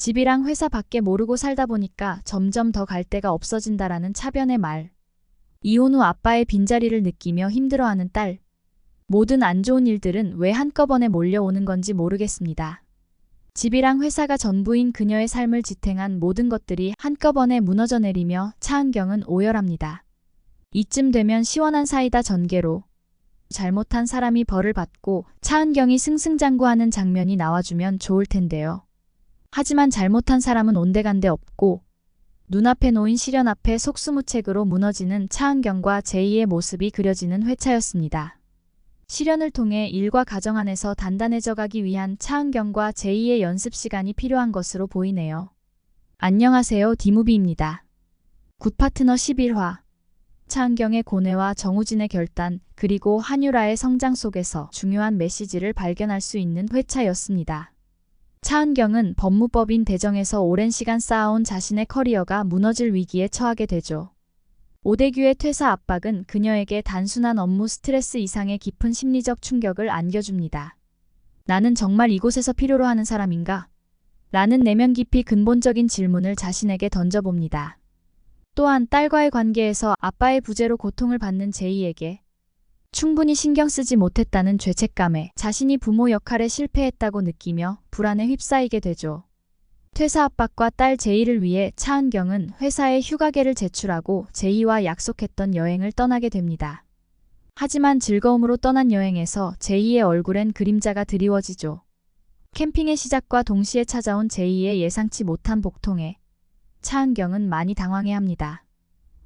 집이랑 회사 밖에 모르고 살다 보니까 점점 더 갈 데가 없어진다라는 차변의 말. 이혼 후 아빠의 빈자리를 느끼며 힘들어하는 딸. 모든 안 좋은 일들은 왜 한꺼번에 몰려오는 건지 모르겠습니다. 집이랑 회사가 전부인 그녀의 삶을 지탱한 모든 것들이 한꺼번에 무너져 내리며 차은경은 오열합니다. 이쯤 되면 시원한 사이다 전개로 잘못한 사람이 벌을 받고 차은경이 승승장구하는 장면이 나와주면 좋을 텐데요. 하지만 잘못한 사람은 온데간데 없고 눈앞에 놓인 시련 앞에 속수무책으로 무너지는 차은경과 제이의 모습이 그려지는 회차였습니다. 시련을 통해 일과 가정 안에서 단단해져 가기 위한 차은경과 제이의 연습 시간이 필요한 것으로 보이네요. 안녕하세요, 디무비입니다. 굿파트너 11화. 차은경의 고뇌와 정우진의 결단, 그리고 한유라의 성장 속에서 중요한 메시지를 발견할 수 있는 회차였습니다. 차은경은 법무법인 대정에서 오랜 시간 쌓아온 자신의 커리어가 무너질 위기에 처하게 되죠. 오대규의 퇴사 압박은 그녀에게 단순한 업무 스트레스 이상의 깊은 심리적 충격을 안겨줍니다. 나는 정말 이곳에서 필요로 하는 사람인가? 라는 내면 깊이 근본적인 질문을 자신에게 던져봅니다. 또한 딸과의 관계에서 아빠의 부재로 고통을 받는 제이에게 충분히 신경 쓰지 못했다는 죄책감에 자신이 부모 역할에 실패했다고 느끼며 불안에 휩싸이게 되죠. 퇴사 압박과 딸 제이를 위해 차은경은 회사에 휴가계를 제출하고 제이와 약속했던 여행을 떠나게 됩니다. 하지만 즐거움으로 떠난 여행에서 제이의 얼굴엔 그림자가 드리워지죠. 캠핑의 시작과 동시에 찾아온 제이의 예상치 못한 복통에 차은경은 많이 당황해합니다.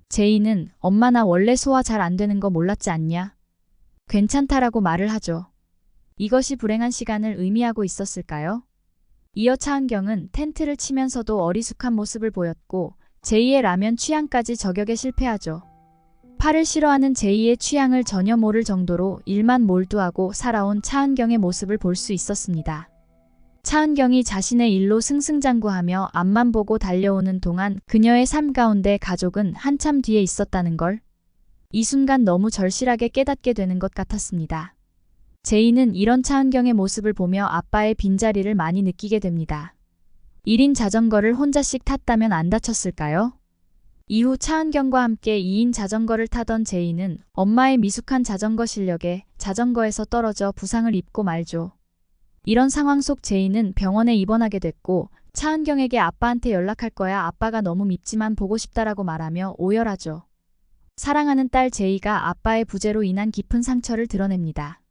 제이는 엄마 나 원래 소화 잘 안 되는 거 몰랐지 않냐? 괜찮다라고 말을 하죠. 이것이 불행한 시간을 의미하고 있었을까요? 이어 차은경은 텐트를 치면서도 어리숙한 모습을 보였고 제이의 라면 취향까지 저격에 실패하죠. 파를 싫어하는 제이의 취향을 전혀 모를 정도로 일만 몰두하고 살아온 차은경의 모습을 볼 수 있었습니다. 차은경이 자신의 일로 승승장구하며 앞만 보고 달려오는 동안 그녀의 삶 가운데 가족은 한참 뒤에 있었다는 걸 이 순간 너무 절실하게 깨닫게 되는 것 같았습니다. 제이는 이런 차은경의 모습을 보며 아빠의 빈자리를 많이 느끼게 됩니다. 1인 자전거를 혼자씩 탔다면 안 다쳤을까요? 이후 차은경과 함께 2인 자전거를 타던 제이는 엄마의 미숙한 자전거 실력에 자전거에서 떨어져 부상을 입고 말죠. 이런 상황 속 제이는 병원에 입원하게 됐고 차은경에게 아빠한테 연락할 거야, 아빠가 너무 밉지만 보고 싶다라고 말하며 오열하죠. 사랑하는 딸 제이가 아빠의 부재로 인한 깊은 상처를 드러냅니다.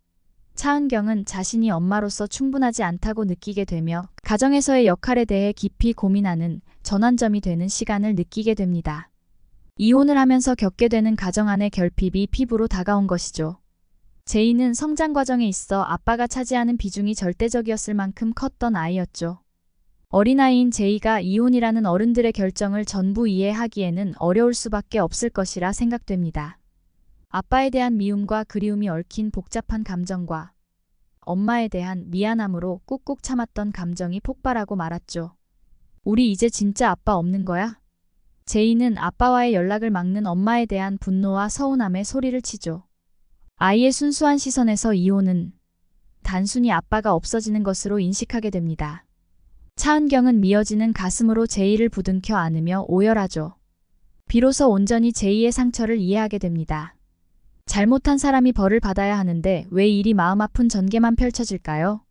차은경은 자신이 엄마로서 충분하지 않다고 느끼게 되며 가정에서의 역할에 대해 깊이 고민하는 전환점이 되는 시간을 느끼게 됩니다. 이혼을 하면서 겪게 되는 가정 안의 결핍이 피부로 다가온 것이죠. 제이는 성장 과정에 있어 아빠가 차지하는 비중이 절대적이었을 만큼 컸던 아이였죠. 어린아이인 제이가 이혼이라는 어른들의 결정을 전부 이해하기에는 어려울 수밖에 없을 것이라 생각됩니다. 아빠에 대한 미움과 그리움이 얽힌 복잡한 감정과 엄마에 대한 미안함으로 꾹꾹 참았던 감정이 폭발하고 말았죠. 우리 이제 진짜 아빠 없는 거야? 제이는 아빠와의 연락을 막는 엄마에 대한 분노와 서운함에 소리를 치죠. 아이의 순수한 시선에서 이혼은 단순히 아빠가 없어지는 것으로 인식하게 됩니다. 차은경은 미어지는 가슴으로 제이를 부둥켜 안으며 오열하죠. 비로소 온전히 제이의 상처를 이해하게 됩니다. 잘못한 사람이 벌을 받아야 하는데 왜 이리 마음 아픈 전개만 펼쳐질까요?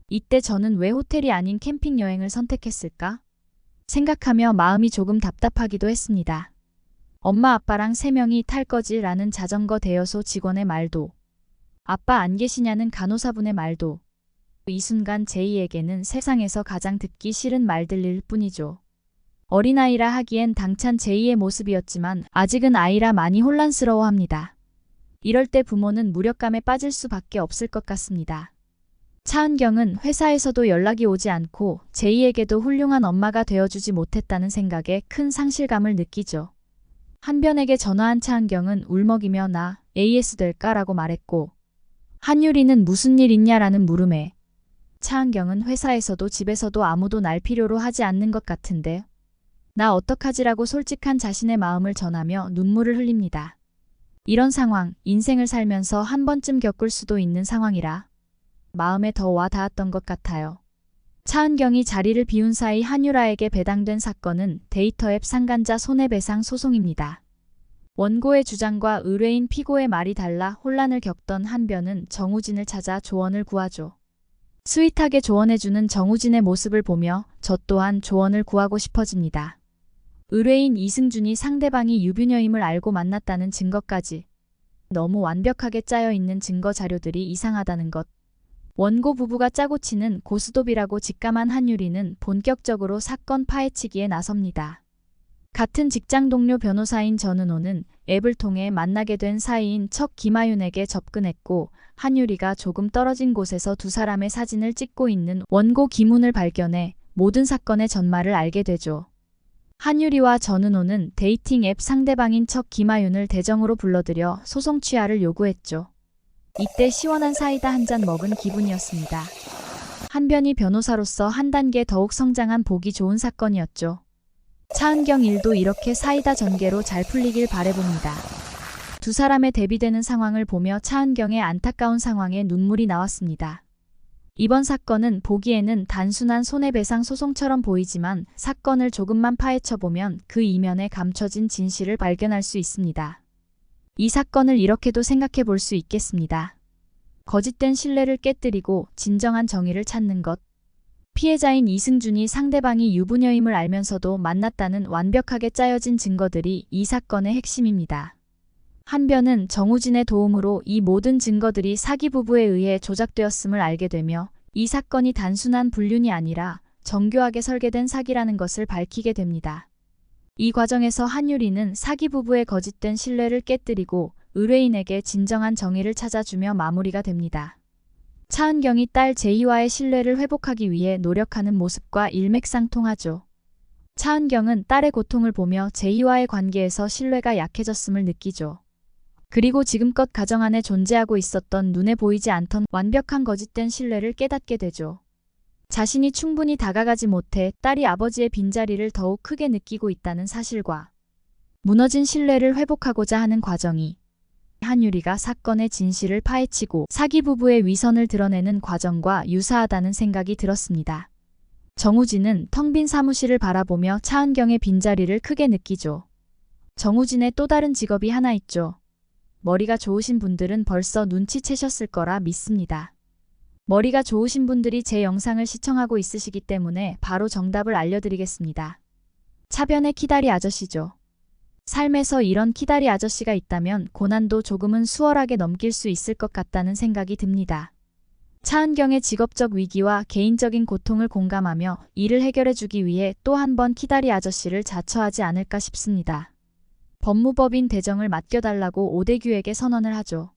이때 저는 왜 호텔이 아닌 캠핑 여행을 선택했을까? 생각하며 마음이 조금 답답하기도 했습니다. 엄마 아빠랑 3명이 탈 거지 라는 자전거 대여소 직원의 말도, 아빠 안 계시냐는 간호사분의 말도, 이 순간 제이에게는 세상에서 가장 듣기 싫은 말들일 뿐이죠. 어린아이라 하기엔 당찬 제이의 모습이었지만 아직은 아이라 많이 혼란스러워합니다. 이럴 때 부모는 무력감에 빠질 수밖에 없을 것 같습니다. 차은경은 회사에서도 연락이 오지 않고 제이에게도 훌륭한 엄마가 되어주지 못했다는 생각에 큰 상실감을 느끼죠. 한변에게 전화한 차은경은 울먹이며 나 AS 될까라고 말했고 한유리는 무슨 일 있냐라는 물음에 차은경은 회사에서도 집에서도 아무도 날 필요로 하지 않는 것 같은데 나 어떡하지라고 솔직한 자신의 마음을 전하며 눈물을 흘립니다. 이런 상황, 인생을 살면서 한 번쯤 겪을 수도 있는 상황이라 마음에 더 와 닿았던 것 같아요. 차은경이 자리를 비운 사이 한유라에게 배당된 사건은 데이터 앱 상간자 손해배상 소송입니다. 원고의 주장과 의뢰인 피고의 말이 달라 혼란을 겪던 한변은 정우진을 찾아 조언을 구하죠. 스윗하게 조언해주는 정우진의 모습을 보며 저 또한 조언을 구하고 싶어집니다. 의뢰인 이승준이 상대방이 유부녀임을 알고 만났다는 증거까지. 너무 완벽하게 짜여 있는 증거 자료들이 이상하다는 것. 원고 부부가 짜고 치는 고스톱이라고 직감한 한유리는 본격적으로 사건 파헤치기에 나섭니다. 같은 직장 동료 변호사인 전은호는 앱을 통해 만나게 된 사이인 척 김아윤에게 접근했고 한유리가 조금 떨어진 곳에서 두 사람의 사진을 찍고 있는 원고 김훈을 발견해 모든 사건의 전말을 알게 되죠. 한유리와 전은호는 데이팅 앱 상대방인 척 김아윤을 대정으로 불러들여 소송 취하를 요구했죠. 이때 시원한 사이다 한 잔 먹은 기분이었습니다. 한변이 변호사로서 한 단계 더욱 성장한 보기 좋은 사건이었죠. 차은경 일도 이렇게 사이다 전개로 잘 풀리길 바라봅니다. 두 사람의 대비되는 상황을 보며 차은경의 안타까운 상황에 눈물이 나왔습니다. 이번 사건은 보기에는 단순한 손해배상 소송처럼 보이지만 사건을 조금만 파헤쳐보면 그 이면에 감춰진 진실을 발견할 수 있습니다. 이 사건을 이렇게도 생각해 볼 수 있겠습니다. 거짓된 신뢰를 깨뜨리고 진정한 정의를 찾는 것. 피해자인 이승준이 상대방이 유부녀임을 알면서도 만났다는 완벽하게 짜여진 증거들이 이 사건의 핵심입니다. 한변은 정우진의 도움으로 이 모든 증거들이 사기 부부에 의해 조작되었음을 알게 되며 이 사건이 단순한 불륜이 아니라 정교하게 설계된 사기라는 것을 밝히게 됩니다. 이 과정에서 한유리는 사기 부부의 거짓된 신뢰를 깨뜨리고 의뢰인에게 진정한 정의를 찾아주며 마무리가 됩니다. 차은경이 딸 제이와의 신뢰를 회복하기 위해 노력하는 모습과 일맥상통하죠. 차은경은 딸의 고통을 보며 제이와의 관계에서 신뢰가 약해졌음을 느끼죠. 그리고 지금껏 가정 안에 존재하고 있었던 눈에 보이지 않던 완벽한 거짓된 신뢰를 깨닫게 되죠. 자신이 충분히 다가가지 못해 딸이 아버지의 빈자리를 더욱 크게 느끼고 있다는 사실과 무너진 신뢰를 회복하고자 하는 과정이 한유리가 사건의 진실을 파헤치고 사기 부부의 위선을 드러내는 과정과 유사하다는 생각이 들었습니다. 정우진은 텅 빈 사무실을 바라보며 차은경의 빈자리를 크게 느끼죠. 정우진의 또 다른 직업이 하나 있죠. 머리가 좋으신 분들은 벌써 눈치채셨을 거라 믿습니다. 머리가 좋으신 분들이 제 영상을 시청하고 있으시기 때문에 바로 정답을 알려드리겠습니다. 차변의 키다리 아저씨죠. 삶에서 이런 키다리 아저씨가 있다면 고난도 조금은 수월하게 넘길 수 있을 것 같다는 생각이 듭니다. 차은경의 직업적 위기와 개인적인 고통을 공감하며 이를 해결해주기 위해 또 한 번 키다리 아저씨를 자처하지 않을까 싶습니다. 법무법인 대정을 맡겨달라고 오대규에게 선언을 하죠.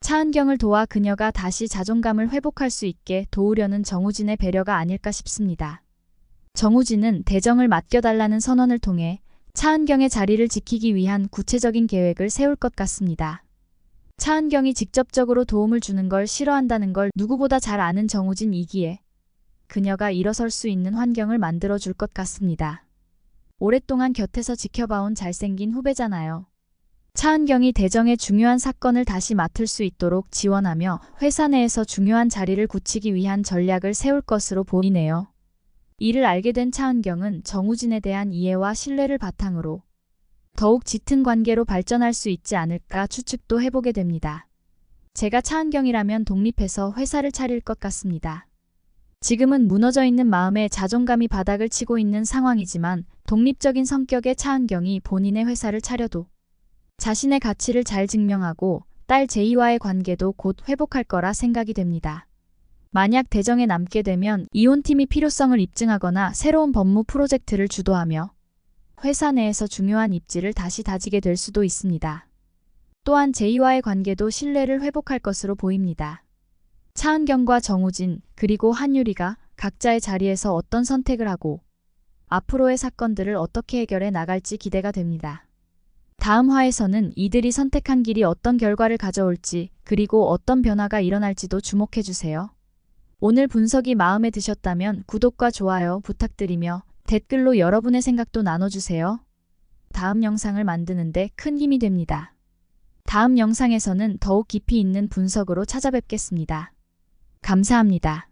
차은경을 도와 그녀가 다시 자존감을 회복할 수 있게 도우려는 정우진의 배려가 아닐까 싶습니다. 정우진은 대정을 맡겨달라는 선언을 통해 차은경의 자리를 지키기 위한 구체적인 계획을 세울 것 같습니다. 차은경이 직접적으로 도움을 주는 걸 싫어한다는 걸 누구보다 잘 아는 정우진이기에 그녀가 일어설 수 있는 환경을 만들어 줄 것 같습니다. 오랫동안 곁에서 지켜봐온 잘생긴 후배잖아요. 차은경이 대정의 중요한 사건을 다시 맡을 수 있도록 지원하며 회사 내에서 중요한 자리를 굳히기 위한 전략을 세울 것으로 보이네요. 이를 알게 된 차은경은 정우진에 대한 이해와 신뢰를 바탕으로 더욱 짙은 관계로 발전할 수 있지 않을까 추측도 해보게 됩니다. 제가 차은경이라면 독립해서 회사를 차릴 것 같습니다. 지금은 무너져 있는 마음에 자존감이 바닥을 치고 있는 상황이지만 독립적인 성격의 차은경이 본인의 회사를 차려도 자신의 가치를 잘 증명하고 딸 제이와의 관계도 곧 회복할 거라 생각이 됩니다. 만약 대정에 남게 되면 이혼팀이 필요성을 입증하거나 새로운 법무 프로젝트를 주도하며 회사 내에서 중요한 입지를 다시 다지게 될 수도 있습니다. 또한 제이와의 관계도 신뢰를 회복할 것으로 보입니다. 차은경과 정우진 그리고 한유리가 각자의 자리에서 어떤 선택을 하고 앞으로의 사건들을 어떻게 해결해 나갈지 기대가 됩니다. 다음 화에서는 이들이 선택한 길이 어떤 결과를 가져올지 그리고 어떤 변화가 일어날지도 주목해주세요. 오늘 분석이 마음에 드셨다면 구독과 좋아요 부탁드리며 댓글로 여러분의 생각도 나눠주세요. 다음 영상을 만드는데 큰 힘이 됩니다. 다음 영상에서는 더욱 깊이 있는 분석으로 찾아뵙겠습니다. 감사합니다.